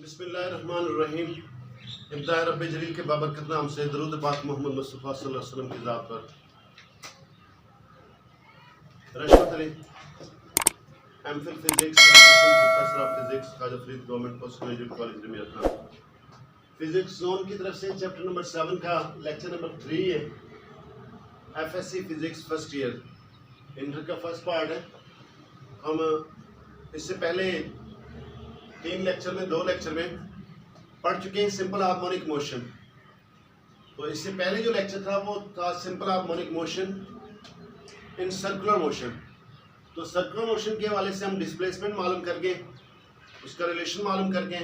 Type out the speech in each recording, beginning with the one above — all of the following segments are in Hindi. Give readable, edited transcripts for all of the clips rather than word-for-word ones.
बिस्मिल्लाहिर्रहमानिर्रहीम। इब्तिदा रब्बे जलील के बाबरकत नाम से दरूद पाक मोहम्मद मुस्तफ़ा सल्लल्लाहु अलैहि वसल्लम की ज़ात पर। Rashmat Ali, MPhil physics, professor of physics, Khawaja Farid government post graduate college रमियात। फिजिक्स जोन की तरफ से चैप्टर नंबर 7 का लेक्चर नंबर 3 है। FSc physics first year inter का फर्स्ट पार्ट है। हम इससे पहले 3 लेक्चर में 2 लेक्चर में पढ़ चुके हैं सिंपल हार्मोनिक मोशन। तो इससे पहले जो लेक्चर था वो था simple harmonic motion in circular motion. तो सर्कुलर मोशन के हवाले से हम डिस्प्लेसमेंट मालूम करके उसका रिलेशन मालूम करके,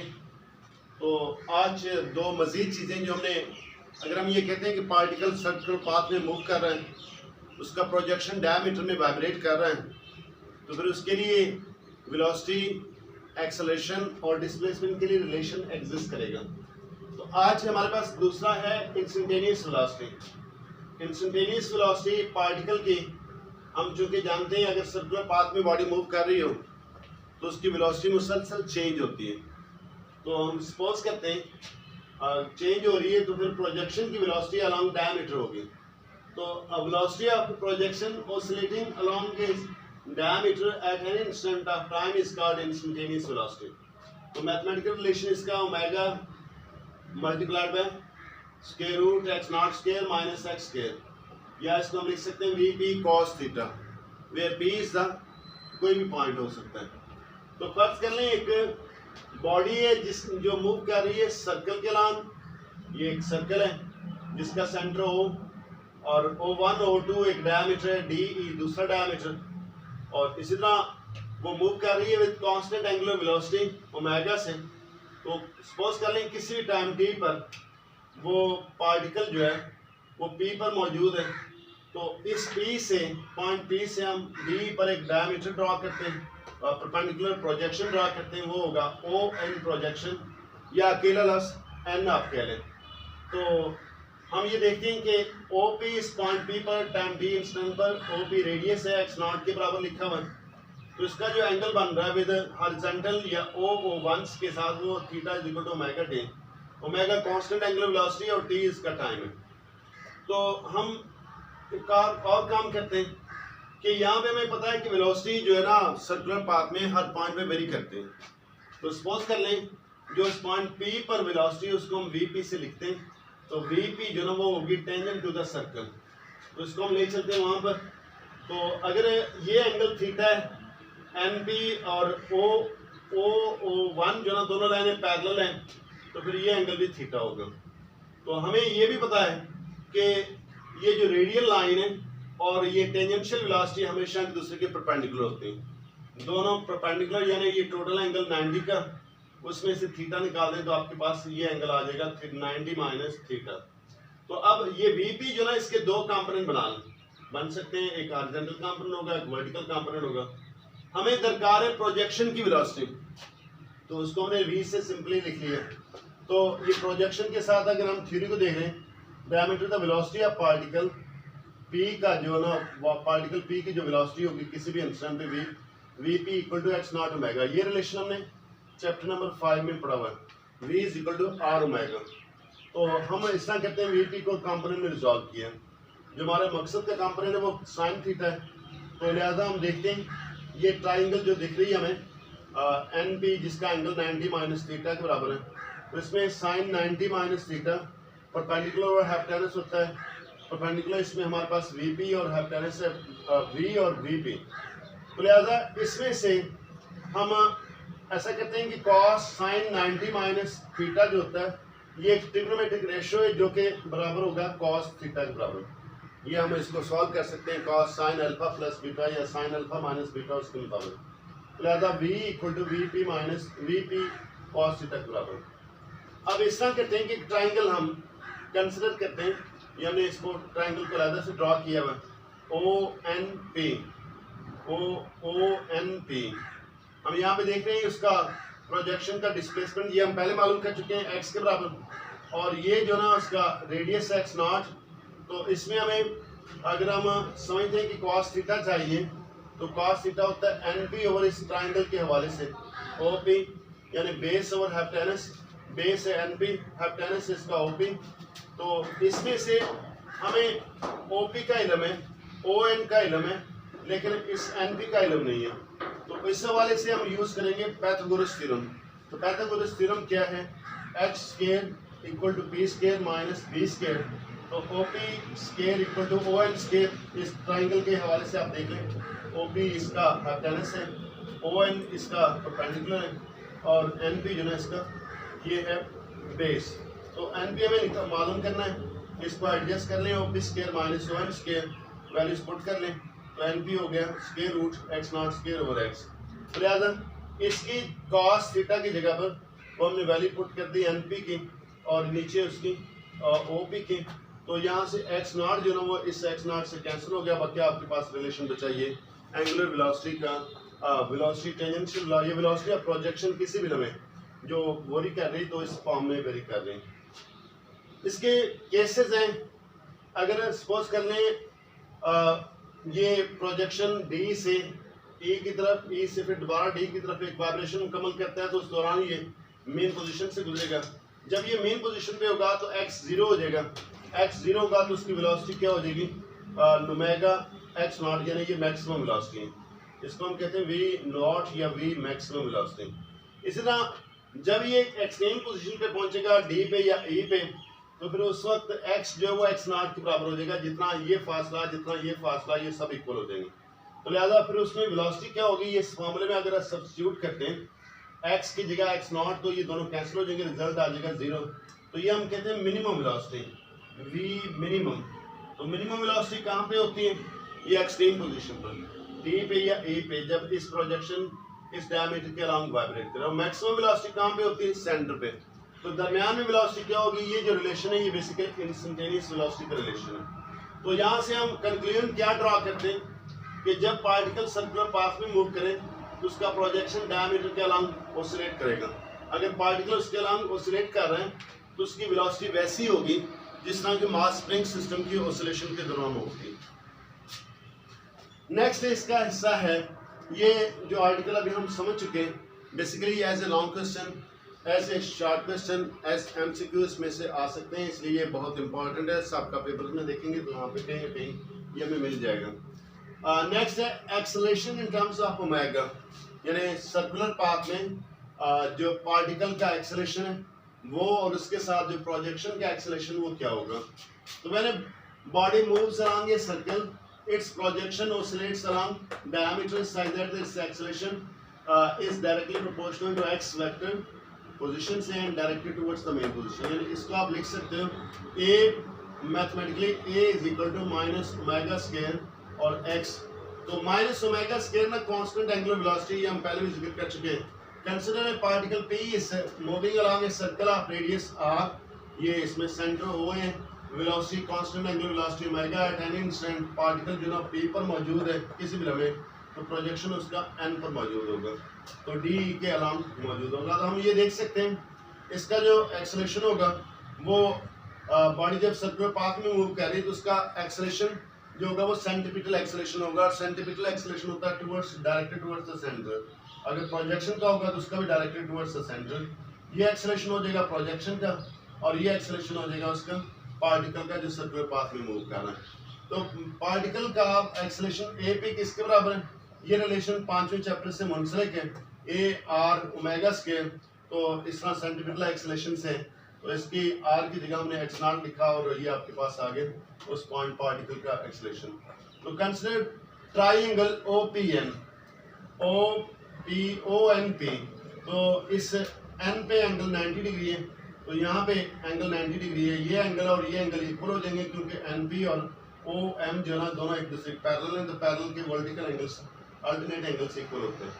तो आज 2 मज़ीद चीज़ें जो हमने, अगर हम ये कहते हैं कि पार्टिकल सर्कुलर पाथ में मूव कर रहे हैं, उसका प्रोजेक्शन डायमीटर में वाइब्रेट कर रहा है, तो फिर उसके लिए वेलोसिटी, एक्सेलरेशन और डिस्प्लेसमेंट के लिए रिलेशन एग्जिस्ट करेगा। तो आज हमारे पास दूसरा है instantaneous velocity. Instantaneous velocity particle की, हम चूँकि जानते हैं अगर सर्कुलर पाथ में बॉडी मूव कर रही हो तो उसकी वेलोसिटी मुसलसल चेंज होती है। तो हम सपोज करते हैं चेंज हो रही है, तो फिर प्रोजेक्शन की वेलोसिटी अलोंग डायमीटर होगी। तो velocity of projection oscillating along diameter at an instant of time is called instantaneous velocity. तो मैथमेटिकल रिलेशन इसका omega multiplied by square root x nought square minus x square, या इसको हम लिख सकते हैं vp cos theta, where p is the कोई भी पॉइंट हो सकता है। तो फर्ज कर लें एक बॉडी है जो मूव कर रही है सर्कल के अलांग। ये एक सर्कल है जिसका सेंटर O और O1 O2 एक डायमीटर है, DE दूसरा डायमीटर, और इसी तरह वो मूव कर रही है with constant angular velocity omega से। तो सपोज कर लें किसी भी टाइम t पर वो पार्टिकल जो है वो p पर मौजूद है। तो इस p से, पॉइंट p से हम d पर एक डायमीटर ड्रॉ करते हैं और परपेंडिकुलर प्रोजेक्शन ड्रॉ करते हैं, वो होगा ON प्रोजेक्शन, या अकेला लफ्ज n आप कह लें। तो हम ये देखते हैं कि OP इस पॉइंट P पर टाइम t इंस्टेंट पर OP रेडियस है x नॉट के बराबर लिखा हुआ है। तो इसका जो एंगल बन रहा है विद हॉरिजॉन्टल या O1 के साथ वो theta is equal to omega t। Omega constant angular velocity और t इसका टाइम है। तो हम एक और काम करते हैं कि यहाँ पे हमें पता है कि वेलोसिटी जो है ना सर्कुलर पाथ में हर पॉइंट पे वेरी करते हैं। तो सपोज कर लें जो इस पॉइंट P पर वेलोसिटी उसको हम Vp से लिखते हैं। तो Vp जो ना वो होगी टेंजेंट टू द सर्कल, तो इसको हम ले चलते हैं वहाँ पर। तो अगर ये एंगल थीटा है, NP और O1 जो ना दोनों लाइनें पैरेलल हैं, तो फिर ये एंगल भी थीटा होगा। तो हमें ये भी पता है कि ये जो रेडियल लाइन है और ये टेंजेंशियल वेलोसिटी हमेशा एक दूसरे के परपेंडिकुलर होते हैं। दोनों परपेंडिकुलर, यानी ये टोटल एंगल 90 का, उसमें से थीटा निकाल दें तो आपके पास ये एंगल आ जाएगा 90 माइनस थीटा। तो अब ये Vp जो ना इसके 2 कंपोनेंट बन सकते हैं, एक हॉरिजॉन्टल कंपोनेंट होगा, एक वर्टिकल कंपोनेंट होगा। हमें दरकार है प्रोजेक्शन की वेलोसिटी, तो उसको हमने V से सिंपली लिख लिया। तो ये प्रोजेक्शन के साथ अगर हम थ्योरी को देख रहे हैं, diameter the velocity of particle P का जो ना पार्टिकल P की जो वेलोसिटी होगी किसी भी इंस्टेंट पे Vp equal to x nought omega. ये रिलेशन हमने चैप्टर नंबर 5 में पढ़ा हुआ है, V is equal to R omega. तो हम इस तरह कहते हैं Vp को कंपोनेंट में रिजॉल्व किया। जो हमारा मकसद का कंपोनेंट है वो साइन थीटा है। तो लिहाजा हम देखते हैं ये ट्राइंगल जो दिख रही है हमें NP जिसका एंगल 90 माइनस थीटा के बराबर है, तो इसमें साइन 90 माइनस थीटा परपेंडिकुलर और हाइपोटेनस होता है। परपेंडिकुलर इसमें हमारे पास Vp और हाइपोटेनस है V और Vp। तो लिहाजा इसमें से हम ऐसा कहते हैं कि cos sin 90 माइनस थीटा जो होता है ये एक ट्रिग्नोमेट्रिक रेशियो है जो कि बराबर होगा cos थीटा के बराबर। ये हम इसको सॉल्व कर सकते हैं cos sin alpha plus beta या sin अल्फा माइनस बीटा उसके मुताबिक। लिहाजा V equal to Vp minus Vp cos theta के बराबर। अब इस तरह कहते हैं कि ट्राइंगल हम कंसिडर करते हैं, ये हमने इसको ट्राइंगल को अलग से ड्रॉ किया हुआ ONP। हम यहाँ पे देख रहे हैं उसका प्रोजेक्शन का डिस्प्लेसमेंट, ये हम पहले मालूम कर चुके हैं x के बराबर, और ये जो ना उसका रेडियस x नॉट। तो इसमें हमें अगर हम समझते हैं कि cos थीटा चाहिए, तो cos थीटा होता है NP ओवर इस ट्राइंगल के हवाले से OP। यानी बेस ओवर हाइपोटेनस, बेस है एनपी, हाइपोटेनस इसका ओपी। तो इसमें से हमें ओपी का इलम है, ओ एन का इलम है, लेकिन इस एनपी का इलम नहीं है। तो इस हवाले से हम यूज करेंगे पाइथागोरस थ्योरम। तो पाइथागोरस थ्योरम क्या है? X square equal to b square minus b square. तो OP square equal to O N square. इस ट्राइंगल के हवाले से आप देख लें, ओपी इसका हाइपोटेनस है, ओ एन इसका परपेंडिकुलर है और एन पी जो है इसका ये है बेस। तो एन पी हमें मालूम करना है, इसको एडजस्ट कर लें, OP square minus O N square values put कर लें। तो एन पी हो गया square root x nought square over x. तो लिहाजा इसकी कॉस थीटा की जगह पर वो हमने वैल्यू पुट कर दी एन पी की और नीचे उसकी ओ पी की। तो यहाँ से एक्स नॉट जो ना वो इस एक्स नॉट से कैंसिल हो गया, बाकी आपके पास रिलेशन बचा ये एंगुलर वेलोसिटी का, वेलोसिटी टेंजेंशियल, ये वेलोसिटी ऑफ प्रोजेक्शन किसी भी लम्हे जो वेरी कर रही तो इस फॉर्म में वेरी कर रही। इसके केसेस हैं, अगर सपोज कर लें ये प्रोजेक्शन डी से ई की तरफ, ई से फिर दोबारा डी की तरफ एक वाइब्रेशन मुकम्मल करता है, तो उस दौरान ये मेन पोजीशन से गुजरेगा। जब ये मेन पोजीशन पे होगा तो एक्स जीरो हो जाएगा, एक्स जीरो होगा तो उसकी वेलोसिटी क्या हो जाएगी? ओमेगा एक्स नॉट, यानी ये मैक्सिमम वेलोसिटी है, इसको हम कहते हैं वी नॉट या वी मैक्सिमम वेलोसिटी। इसी तरह जब ये एक्सट्रीम पोजीशन पे पहुंचेगा डी पे या ई पे, तो फिर उस वक्त एक्स जो है वो एक्स नॉट के बराबर हो जाएगा, जितना ये फासला जितना ये फासला ये सब इक्वल हो जाएंगे। तो लिहाजा फिर उसमें वेलोसिटी क्या होगी? ये इस मामले में अगर सब्स्टिट्यूट करते हैं एक्स की जगह एक्स नॉट, तो ये दोनों कैंसिल हो जाएंगे, रिजल्ट आ जाएगा जीरो। तो ये हम कहते हैं मिनिमम वेलोसिटी, वी मिनिमम। तो मिनिमम वेलोसिटी कहाँ पे होती है? ये एक्सट्रीम पोजीशन पर, डी पे या ए पे, जब इस प्रोजेक्शन इस डायमीटर के अलोंग वाइब्रेट करे। और मैक्सिमम वेलोसिटी कहाँ पे होती है? सेंटर पे। तो दरमियान में वेलोसिटी क्या होगी? ये जो रिलेशन है ये बेसिकली इंस्टेंटेनियस वेलोसिटी का रिलेशन है। तो यहाँ से हम कंक्लूजन क्या ड्रा करते हैं कि जब पार्टिकल सर्कुलर पाथ में मूव करे तो उसका प्रोजेक्शन डायमीटर के अलोंग ऑसिलेट करेगा। अगर पार्टिकल उसके अलोंग ऑसिलेट कर रहे हैं तो उसकी वेलोसिटी वैसी होगी जिस तरह की मास स्प्रिंग सिस्टम की ऑसिलेशन के दौरान होगी। नेक्स्ट इसका हिस्सा है, ये जो आर्टिकल अभी हम समझ चुके हैं, basically as a long question, as a short question, as MCQ इसमें से आ सकते हैं, इसलिए ये बहुत इंपॉर्टेंट है। सबका पेपर में देखेंगे तो यहाँ पे कहीं ना कहीं ये हमें मिल जाएगा। नेक्स्ट है acceleration in terms of omega, यानी सर्कुलर पाथ में जो पार्टिकल का एक्सेलरेशन है वो और उसके साथ जो प्रोजेक्शन का एक्सेलरेशन वो क्या होगा। तो मैंने body moves around a circle, its projection oscillates along diameter such that its acceleration is directly proportional to x vector position से and directed towards the main position। यानी इसको आप लिख सकते हो a mathematically a is equal to minus omega square और x। तो माइनस ओमेगा स्क्वायर ना कांस्टेंट एंगुलर वेलोसिटी, हम पहले भी जिक्र कर चुके हैं। Consider a particle p is moving along a circle of radius r, ये इसमें सेंटर o है, velocity constant angular velocity omega at any instant, particle जो ना p पर मौजूद है किसी भी लम्हे, तो प्रोजेक्शन उसका n पर मौजूद होगा, तो d के अलांग मौजूद होगा। तो हम ये देख सकते हैं इसका जो एक्सेलरेशन होगा वो बॉडी जब सर्कुलर पाथ में मूव कर रही है तो उसका एक्सेलरेशन जो होगा वो सेंटीपिटल एक्सेलरेशन होगा, और सेंटीपिटल एक्सेलरेशन होता है towards, directed towards the centre. अगर प्रोजेक्शन का होगा तो उसका भी डायरेक्टेड टुवर्ड्स द सेंटर। ये एक्सेलरेशन हो जाएगा प्रोजेक्शन का और ये एक्सेलरेशन हो जाएगा उसका पार्टिकल का जो सर्कुलर पाथ में मूव कर रहा है। तो पार्टिकल का एक्सेलरेशन ए पी किसके बराबर है? ये रिलेशन 5वें चैप्टर से मुंसलिक है, ए आर ओमेगा स्क्वायर। तो इस तरह सेंटीपिटल एक्सेलरेशन से तो इसकी आर की जगह हमने एक्स नॉट लिखा और ये आपके पास आ गया उस पॉइंट पार्टिकल का एक्सेलरेशन। तो consider triangle O P N, O P O N P. तो इस एन पे एंगल 90 डिग्री है, तो यहाँ पे एंगल 90 डिग्री है, ये एंगल और ये एंगल इक्वल हो जाएंगे क्योंकि एनपी और ओ एम जो ना दोनों एक दूसरे पैरेलल हैं, तो पैरेलल के vertical angles alternate angles equal होते हैं।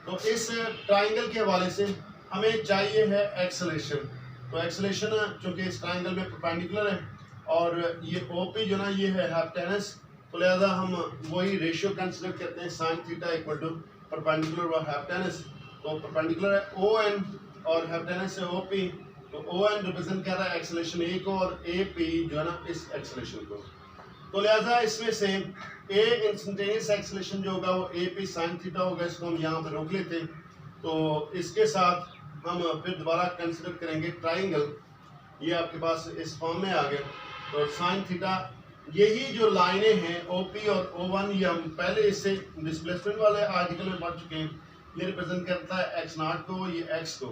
तो इस ट्राइंगल के हवाले से हमें चाहिए है एक्सेलरेशन। तो एक्सेलरेशन चूंकि इस ट्राइंगल में परपेंडिकुलर है और ये ओपी जो ना ये है हाइपोटेनस, तो लिहाजा हम वही रेशियो कंसिडर करते हैं sine theta equal to perpendicular और हाइपोटेनस। तो परपेंडिकुलर है ओ एन और हाइपोटेनस है ओ पी, तो ओ एन रिप्रेजेंट कर रहा है एक्सेलरेशन ए को और ए पी जो है ना इस एक्सेलरेशन को। तो लिहाजा इसमें से ए इंस्टेंटेनियस एक्सेलरेशन जो होगा वो ए पी साइन थीटा होगा, इसको हम यहाँ पे रोक लेते हैं। तो इसके साथ हम फिर दोबारा कंसिडर करेंगे ट्राइंगल। ये आपके पास इस फॉर्म में आ गया। तो साइन थीटा, यही जो लाइनें हैं OP और O1, ये हम पहले इससे डिस्प्लेसमेंट वाले आर्टिकल में पढ़ चुके हैं। ये रिप्रेजेंट करता है x0 को, ये x को,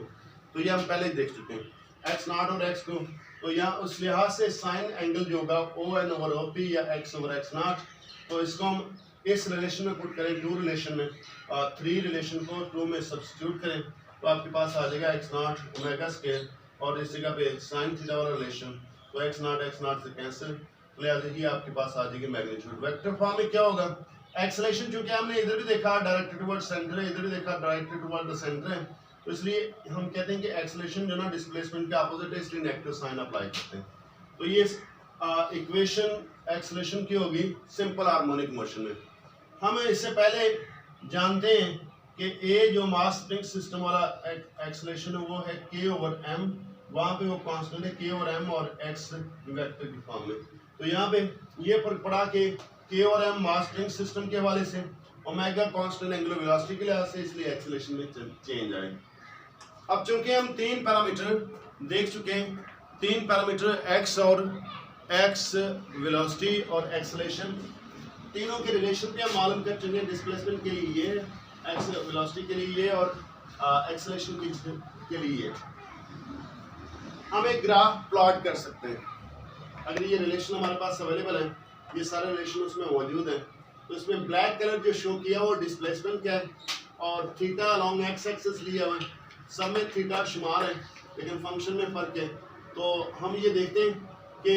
तो ये हम पहले देख चुके हैं x0 और x को। तो यहाँ उस लिहाज से साइन एंगल जो होगा ON ओवर OP या x ओवर x0, तो इसको हम इस रिलेशन में पुट करें, 2 रिलेशन में, 3 रिलेशन को 2 में सब्स्टिट्यूट करें, तो आपके पास आ जाएगा x0 ओमेगा स्क्वायर, और इस जगह पे साइन थीटा वाला रिलेशन, तो x0 से कैंसिल, लिहाजा ये आपके पास आ जाएगी मैग्नीट्यूड। वेक्टर फॉर्म में क्या होगा, एक्सेलरेशन चूंकि हमने इधर भी देखा डायरेक्टेड टुवर्ड सेंटर है, इधर भी देखा डायरेक्टेड टुवर्ड द सेंटर है, तो इसलिए हम कहते हैं कि एक्सेलरेशन जो ना डिस्प्लेसमेंट के अपोजिट है, इसलिए नेगेटिव साइन अप्लाई करते हैं। तो ये इक्वेशन एक्सेलरेशन की होगी सिंपल हार्मोनिक मोशन में। हम इससे पहले जानते हैं कि ए जो मास स्प्रिंग सिस्टम वाला एक्सेलरेशन है वो है k ओवर m, वहां पे वो कांस्टेंट है k ओवर m और x वेक्टर की फॉर्म में। तो यहाँ पे ये फर्क पड़ा कि k और m मास स्प्रिंग सिस्टम के हवाले से, ओमेगा कांस्टेंट एंगुलर वेलोसिटी के लिहाज से, इसलिए एक्सेलरेशन में चेंज आए। अब चूंकि हम 3 पैरामीटर देख चुके हैं, 3 पैरामीटर x और x वेलोसिटी और एक्सेलरेशन, तीनों के रिलेशन पे हम मालूम कर चुके हैं। डिस्प्लेसमेंट के लिए ये, एक्स वेलोसिटी के लिए ये, और एक्सेलरेशन के लिए ये। हम एक ग्राफ प्लॉट कर सकते हैं। अगर ये रिलेशन हमारे पास अवेलेबल है, ये सारे रिलेशन उसमें मौजूद हैं, तो इसमें ब्लैक कलर जो शो किया वो डिस्प्लेसमेंट क्या है, और थीटा अलोंग एक्स एक्सिस लिया हुआ है, सब में थीटा शुमार है लेकिन फंक्शन में फ़र्क है। तो हम ये देखते हैं कि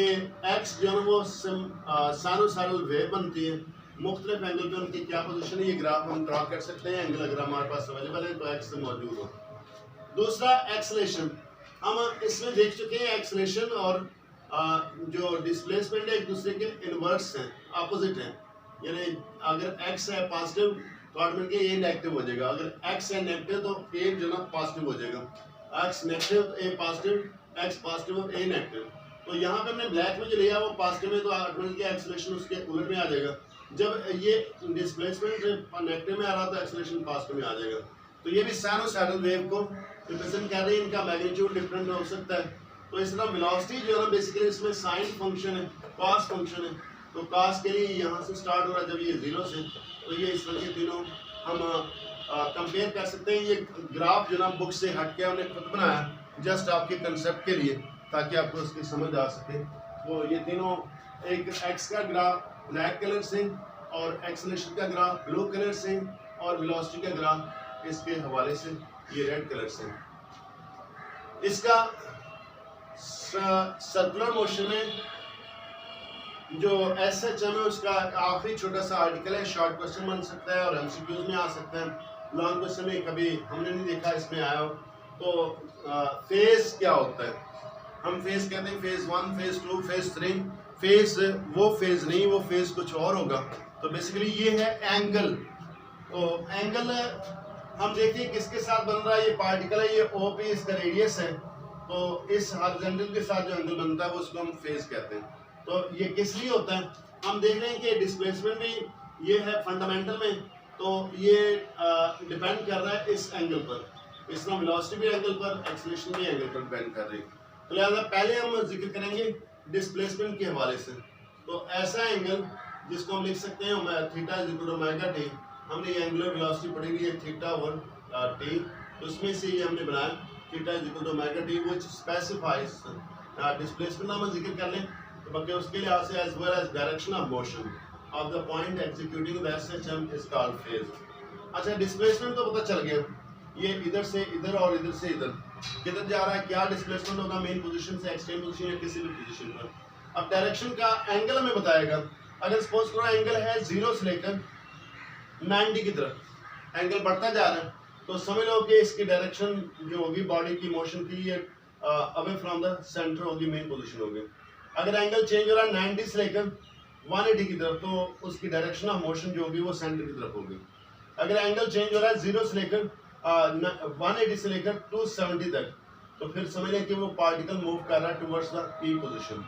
एक्स जो है वो साइनोसॉइडल वेव बनती है, मुख्तलिफ एंगल पे उनकी क्या पोजीशन है, ये ग्राफ हम ड्रा कर सकते हैं, एंगल अगर हमारे पास अवेलेबल है तो एक्स से मौजूद हो। दूसरा एक्सेलरेशन, हम इसमें देख चुके हैं एक्सेलरेशन और जो डिस्प्लेसमेंट है एक दूसरे के इनवर्स हैं, अपोजिट हैं। यानी अगर x है पॉजिटिव तो ऑटोमेटिकली ये नेगेटिव हो जाएगा, अगर x है नेगेटिव तो a जो ना पॉजिटिव हो जाएगा, x नेगेटिव तो a पॉजिटिव, x पॉजिटिव और a नेगेटिव। तो यहाँ पे हमने ब्लैक में जो लिया वो पॉजिटिव है, तो ऑटोमेटिकली एक्सेलरेशन उसके उलट में आ जाएगा। जब ये डिस्प्लेसमेंट नेगेटिव में आ रहा तो एक्सेलरेशन पॉजिटिव में आ जाएगा। तो ये भी साइनोसॉइडल वेव को रिप्रेजेंट कर रही है, इनका मैग्नीट्यूड डिफरेंट हो सकता है। तो इस तरह वेलोसिटी जो है ना बेसिकली इसमें साइन फंक्शन है, कॉस फंक्शन है, तो कॉस के लिए यहाँ से स्टार्ट हो रहा है जब ये 0 से, तो ये इस तरह के तीनों हम कंपेयर कर सकते हैं। ये ग्राफ जो ना बुक से हट के हमने खुद बनाया जस्ट आपके कंसेप्ट के लिए, ताकि आपको उसकी समझ आ सके। तो ये तीनों, एक एक्स का ग्राफ ब्लैक कलर से, और एक्सेलरेशन का ग्राफ ब्लू कलर से, और वेलोसिटी का ग्राफ इसके हवाले से ये रेड कलर से। इसका सर्कुलर मोशन में जो SHM है उसका आखिरी छोटा सा आर्टिकल है, शॉर्ट क्वेश्चन बन सकता है और MCQs में आ सकता है, लॉन्ग क्वेश्चन में कभी हमने नहीं देखा इसमें आया हो। तो फेज क्या होता है, हम फेज कहते हैं फेज 1, फेज 2, फेज 3। फेज वो फेज नहीं, वो फेज कुछ और होगा। तो बेसिकली ये है एंगल। तो एंगल हम देखते हैं किसके साथ बन रहा है, ये पार्टिकल है, ये OP इसका रेडियस है, तो इस हॉरिजॉन्टल के साथ जो एंगल बनता है वो उसको हम फेज कहते हैं। तो ये किस लिए होता है, हम देख रहे हैं कि डिस्प्लेसमेंट भी ये है फंडामेंटल में, तो ये डिपेंड कर रहा है इस एंगल पर, इस तरह वेलोसिटी भी एंगल पर, एक्सेलरेशन भी एंगल पर डिपेंड कर रही है। तो लिहाजा पहले हम जिक्र करेंगे डिस्प्लेसमेंट के हवाले से। तो ऐसा एंगल जिसको हम लिख सकते हैं theta is equal to omega t, हमने ये एंगुलर वेलोसिटी पढ़ी हुई है थीटा ओवर टी, तो उसमें से ये हमने बनाया theta is equal to omega t which specifies displacement. हम जिक्र कर लें तो बाकी उसके लिहाज से as well as direction of motion of the point executing the SHM is called phase. अच्छा, डिस्प्लेसमेंट तो पता चल गया, ये इधर से इधर और इधर से इधर किधर जा रहा है, क्या डिस्प्लेसमेंट होगा, मेन पोजीशन से एक्सट्रीम पोजीशन या किसी भी पोजीशन पर। अब डायरेक्शन का एंगल हमें बताएगा। अगर सपोज करो एंगल है 0 से लेकर 90 की तरफ एंगल बढ़ता जा रहा है, तो समझ लो कि इसकी डायरेक्शन जो होगी बॉडी की मोशन की ये अवे फ्रॉम द सेंटर होगी, मेन पोजीशन होगी। अगर एंगल चेंज हो रहा है 90 से लेकर 180 की तरफ, तो उसकी डायरेक्शन ऑफ मोशन जो होगी वो सेंटर की तरफ होगी। अगर एंगल चेंज हो रहा है 0 से लेकर 180 से लेकर 270 तक, तो फिर समझ लें कि वो पार्टिकल मूव कर रहा है towards the P position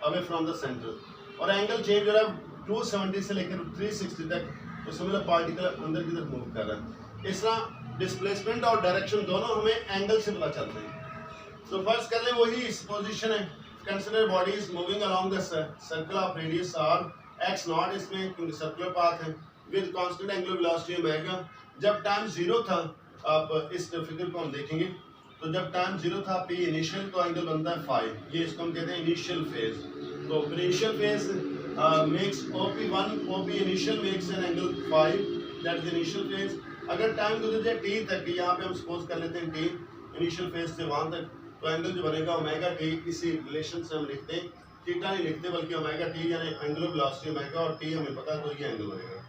away from the centre. और एंगल चेंज हो रहा है 270 से लेकर 360 तक, तो समझ लो पार्टिकल अंदर की तरफ मूव कर रहा है। इस तरह डिस्प्लेसमेंट और डायरेक्शन दोनों हमें एंगल से पता चलते हैं। तो फर्स्ट कर लें वही पोजीशन है, consider body is moving along the circle of radius R x nought, इसमें क्योंकि सर्कुलर पाथ है, with constant angular velocity omega. जब टाइम जीरो था, आप इस फिगर को हम देखेंगे, तो जब टाइम जीरो था पी इनिशियल, तो एंगल बनता है फाइव, ये इसको हम कहते हैं इनिशियल फेज। तो initial phase makes OP1, OP initial makes an angle five, that is initial phase. अगर टाइम गुजर जाए टी तक, यहाँ पे हम सपोज कर लेते हैं टी इनिशियल फेज से वहाँ तक, तो एंगल जो बनेगा ओमेगा टी, इसी रिलेशन से हम लिखते हैं, थीटा नहीं लिखते बल्कि ओमेगा टी यानी एंगुलर वेलोसिटी ओमेगा, और टी हमें पता है तो ये एंगल बनेगा।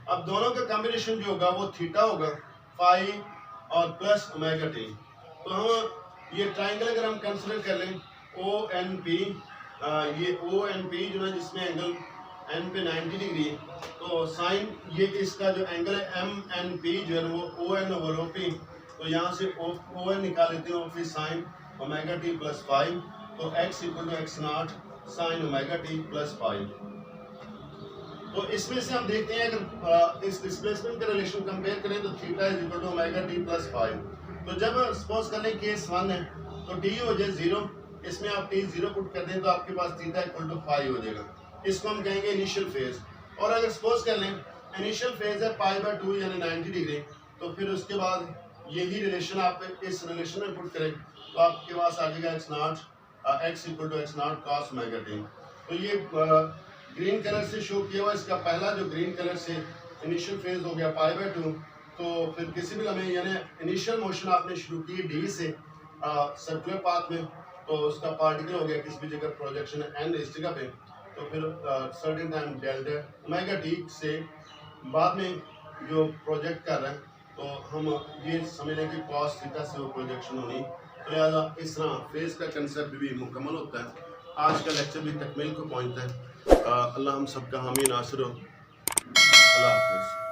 अब दोनों का कॉम्बिनेशन जो होगा वो थीटा होगा, फाई और प्लस ओमेगा टी। तो हम ये ट्राइंगल अगर हम कंसिडर कर लें ONP, ये ONP जो है जिसमें एंगल एन पे 90 डिग्री है, तो साइन ये इसका जो एंगल है MNP जो है वो ON ओवर OP, तो यहाँ से ON निकाल लेते हैं, फिर sine omega t plus five, तो x equal to x nought sine omega t plus five. तो इसमें से हम देखते हैं अगर इस डिस्प्लेसमेंट का रिलेशन कंपेयर करें तो theta is equal to omega t plus five. तो जब सपोज कर लें केस 1 है तो टी हो जाए 0, इसमें आप टी 0 पुट कर दें तो आपके पास थीटा इक्वल टू फाइव हो जाएगा, इसको हम कहेंगे इनिशियल फेज। और अगर सपोज कर लें इनिशियल फेज है π/2 यानी 90 डिग्री, तो फिर उसके बाद यही रिलेशन आप इस रिलेशन में पुट करें तो आपके पास आ जाएगा x nought x equal to x nought cos omega t. तो ये ग्रीन कलर से शो किया हुआ, इसका पहला जो ग्रीन कलर से इनिशियल फेज हो गया π/2, तो फिर किसी भी लम्हे यानी इनिशियल मोशन आपने शुरू की डी से सर्कुलर पाथ में, तो उसका पार्टिकल हो गया किसी भी जगह प्रोजेक्शन एन इस जगह पे, तो फिर certain time delta omega T से बाद में जो प्रोजेक्ट कर रहे हैं, तो हम ये समझ लें कि कॉस थीटा से वो प्रोजेक्शन होनी, तो लिहाजा इस तरह फेज का कंसेप्ट भी मुकम्मल होता है। आज का लेक्चर भी तकमील को पहुंचता है। अल्लाह हम सबका हामी नासिर हो। अल्लाह हाफिज़।